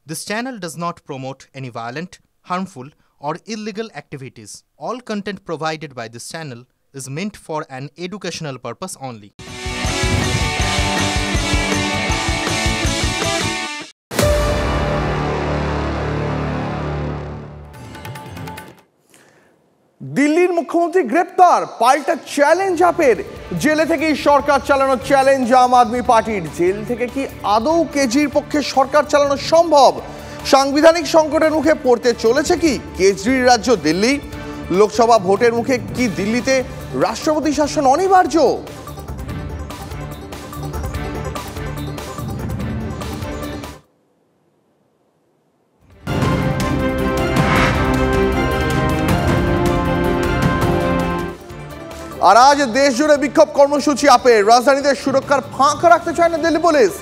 This channel does not promote any violent, harmful, or illegal activities. All content provided by this channel is meant for an educational purpose only. দিল্লির মুখ্যমন্ত্রী গ্রেপ্তার, পাল্টা challenge আপের। জেলে থেকেই সরকার চালানোর challenge আম আদমি পার্টির। জেল থেকে কি আদৌ কেজরির পক্ষে সরকার চালানো সম্ভব? সাংবিধানিক সংকটের মুখে পড়তে চলেছে কি কেজরির রাজ্য দিল্লি? লোকসভা ভোটের মুখে কি দিল্লিতে রাষ্ট্রপতি শাসন অনিবার্য? আর আজ দেশ জুড়ে বিক্ষোভ কর্মসূচি আপের। রাজধানীতে সুরক্ষার ফাঁক রাখতে চায় না দিল্লি পুলিশ।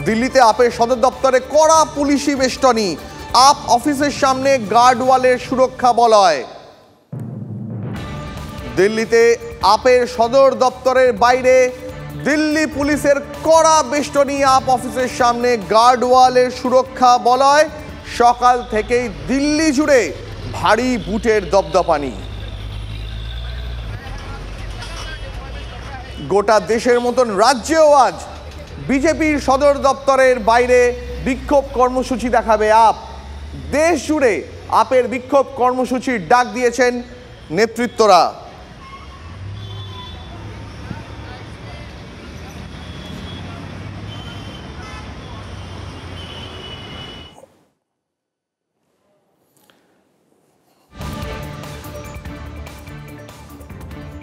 দিল্লিতে আপের সদর দপ্তরে কড়া পুলিশি বেষ্টনী। আপ অফিসের সামনে গার্ডওয়ালের সুরক্ষা বলয়। দিল্লিতে আপের সদর দপ্তরের বাইরে দিল্লি পুলিশের কড়া বেষ্টনী। আপ অফিসের সামনে গার্ডওয়ালের সুরক্ষা বলয়। সকাল থেকেই দিল্লি জুড়ে ভারী বুটের দপদপানি। গোটা দেশের মতন রাজ্যেও আজ বিজেপির সদর দপ্তরের বাইরে বিক্ষোভ কর্মসূচি দেখাবে আপ। দেশ জুড়ে আপের বিক্ষোভ কর্মসূচির ডাক দিয়েছেন নেতৃত্বরা।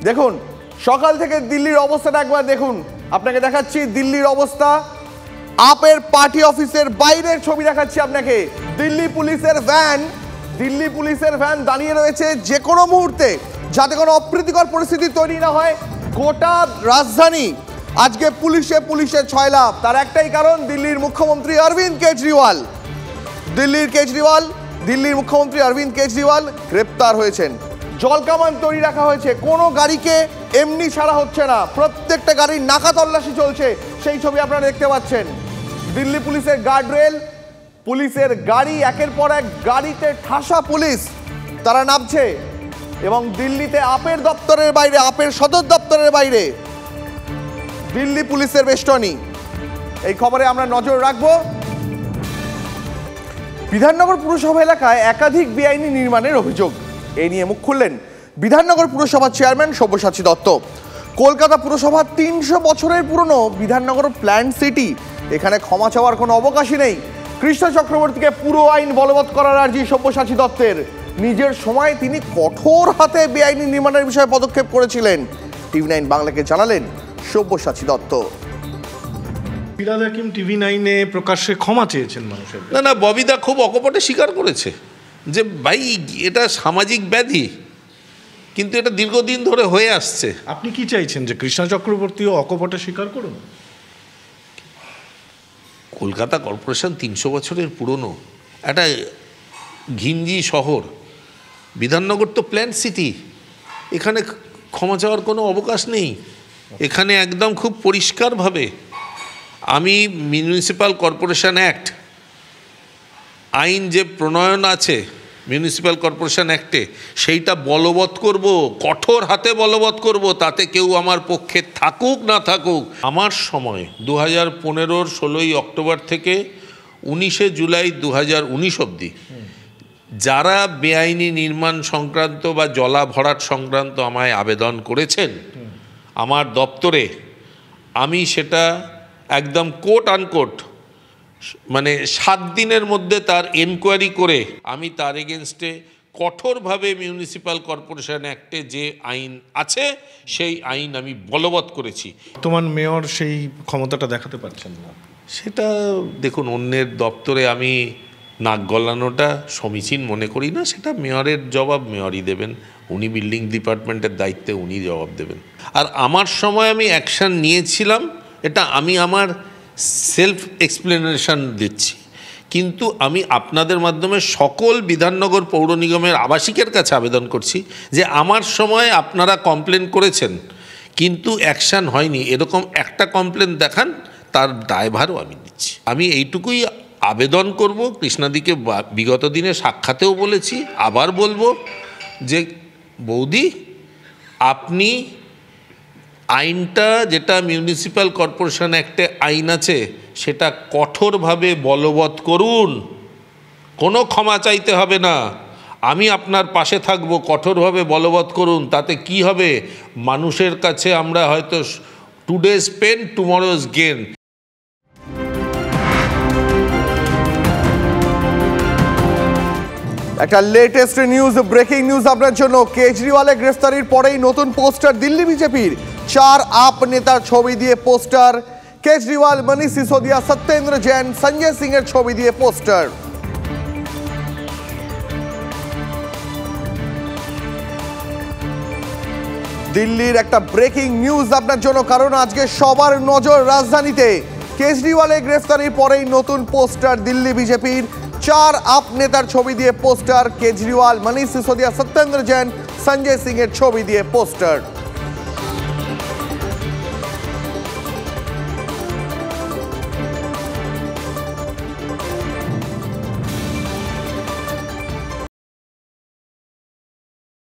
দেখুন সকাল থেকে দিল্লির অবস্থাটা একবার দেখুন। আপনাকে দেখাচ্ছি দিল্লির অবস্থা। আপের পার্টি অফিসের বাইরের ছবি দেখাচ্ছি আপনাকে। দিল্লি পুলিশের ভ্যান দাঁড়িয়ে রয়েছে যে কোনো মুহূর্তে, যাতে কোনো অপ্রীতিকর পরিস্থিতি তৈরি না হয়। গোটা রাজধানী আজকে পুলিশে ছয়লাভ। তার একটাই কারণ, দিল্লির মুখ্যমন্ত্রী অরবিন্দ কেজরিওয়াল। দিল্লির মুখ্যমন্ত্রী অরবিন্দ কেজরিওয়াল গ্রেপ্তার হয়েছেন। জলকামান তৈরি রাখা হয়েছে, কোনো গাড়িকে এমনি ছাড়া হচ্ছে না, প্রত্যেকটা গাড়ির নাকা তল্লাশি চলছে। সেই ছবি আপনারা দেখতে পাচ্ছেন। দিল্লি পুলিশের গার্ডরেল, পুলিশের গাড়ি, একের পর এক গাড়িতে ঠাসা পুলিশ, তারা নামছে। এবং দিল্লিতে আপের দপ্তরের বাইরে, আপের সদর দপ্তরের বাইরে দিল্লি পুলিশের বেষ্টনী। এই খবরে আমরা নজর রাখবো। বিধাননগর পুরসভা এলাকায় একাধিক বেআইনি নির্মাণের অভিযোগ, এই নিয়ে মুখ খুললেন বিধাননগর পুরসভার চেয়ারম্যান সব্যসাচী দত্ত। কলকাতা পুরসভা 300 বছরের পুরনো বিধাননগর প্ল্যান সিটি, এখানে ক্ষমা চাওয়ার কোনো অবকাশই নেই। কৃষ্ণ চক্রবর্তীকে পুরো আইন বলবৎ করার আর্জি সব্যসাচী দত্তের। নিজের সময় তিনি কঠোর হাতে বেআইনি নির্মাণের বিষয়ে পদক্ষেপ করেছিলেন, TV9 বাংলাকে জানালেন সব্যসাচী দত্ত। ফিরহাদ হাকিম TV9-এ প্রকাশ্যে ক্ষমা চেয়েছেন মানুষের। না, ববিদা খুব অকপটে স্বীকার করেছে যে ভাই এটা সামাজিক ব্যাধি, কিন্তু এটা দীর্ঘদিন ধরে হয়ে আসছে। আপনি কি চাইছেন যে কৃষ্ণ চক্রবর্তীও অকপটে স্বীকার করুন? কলকাতা কর্পোরেশন 300 বছরের পুরনো একটা ঘিঞ্জি শহর। বিধাননগর তো প্ল্যান সিটি, এখানে ক্ষমা চাওয়ার কোনো অবকাশ নেই। এখানে একদম খুব পরিষ্কারভাবে আমি মিউনিসিপ্যাল কর্পোরেশন অ্যাক্ট আইন যে প্রণয়ন আছে মিউনিসিপ্যাল কর্পোরেশন অ্যাক্টে, সেইটা বলবৎ করব, কঠোর হাতে বলবৎ করব, তাতে কেউ আমার পক্ষে থাকুক না থাকুক। আমার সময় 2015-র 16ই অক্টোবর থেকে 19শে জুলাই 2019 অবধি যারা বেআইনি নির্মাণ সংক্রান্ত বা জলা ভরাট সংক্রান্ত আমায় আবেদন করেছেন আমার দপ্তরে, আমি সেটা একদম কোট আনকোট মানে 7 দিনের মধ্যে তার এনকোয়ারি করে আমি তার এগেনস্টে কঠোরভাবে মিউনিসিপ্যাল কর্পোরেশন অ্যাক্টে যে আইন আছে সেই আইন আমি বলবৎ করেছি। বর্তমান মেয়র সেই ক্ষমতাটা দেখাতে পারছেন না। সেটা দেখুন, অন্যের দপ্তরে আমি নাক গলানোটা সমীচীন মনে করি না। সেটা মেয়রের জবাব মেয়রই দেবেন, উনি বিল্ডিং ডিপার্টমেন্টের দায়িত্বে উনি জবাব দেবেন। আর আমার সময় আমি অ্যাকশান নিয়েছিলাম, এটা আমি আমার সেলফ এক্সপ্লেনেশন দিচ্ছি। কিন্তু আমি আপনাদের মাধ্যমে সকল বিধাননগর পৌর নিগমের আবাসিকের কাছে আবেদন করছি যে আমার সময় আপনারা কমপ্লেন করেছেন কিন্তু অ্যাকশান হয়নি, এরকম একটা কমপ্লেন দেখান, তার দায়ভারও আমি নিচ্ছি। আমি এইটুকুই আবেদন করব, কৃষ্ণাদিকে বিগত দিনে সাক্ষাতেও বলেছি, আবার বলবো যে বৌদি আপনি আইনটা, যেটা মিউনিসিপ্যাল কর্পোরেশন অ্যাক্টে আইন আছে, সেটা কঠোরভাবে বলবৎ করুন, কোনো ক্ষমা চাইতে হবে না। আমি আপনার পাশে থাকব, কঠোরভাবে বলবৎ করুন। তাতে কি হবে, মানুষের কাছে আমরা হয়তো টুডেজ পেন টুমরোজ গেন। একটা লেটেস্ট নিউজ, ব্রেকিং নিউজ আপনার জন্য। কেজরিওয়ালের গ্রেফতারির পরেই নতুন পোস্টার দিল্লি বিজেপির। 4 আপ নেতার ছবি দিয়ে পোস্টার। কেজরিওয়াল, মনীষ সিসোদিয়া, সত্যেন্দ্র জৈন, সঞ্জয় সিং এর ছবি দিয়ে পোস্টার। দিল্লির একটা ব্রেকিং নিউজ আপনার জন্য, কারণ আজকে সবার নজর রাজধানীতে। কেজরিওয়ালের গ্রেফতারির পরেই নতুন পোস্টার দিল্লি বিজেপির। 4 আপ নেতার ছবি দিয়ে পোস্টার। কেজরিওয়াল, মনীষ সিসোদিয়া, সত্যেন্দ্র জৈন, সঞ্জয় সিং এর ছবি দিয়ে পোস্টার।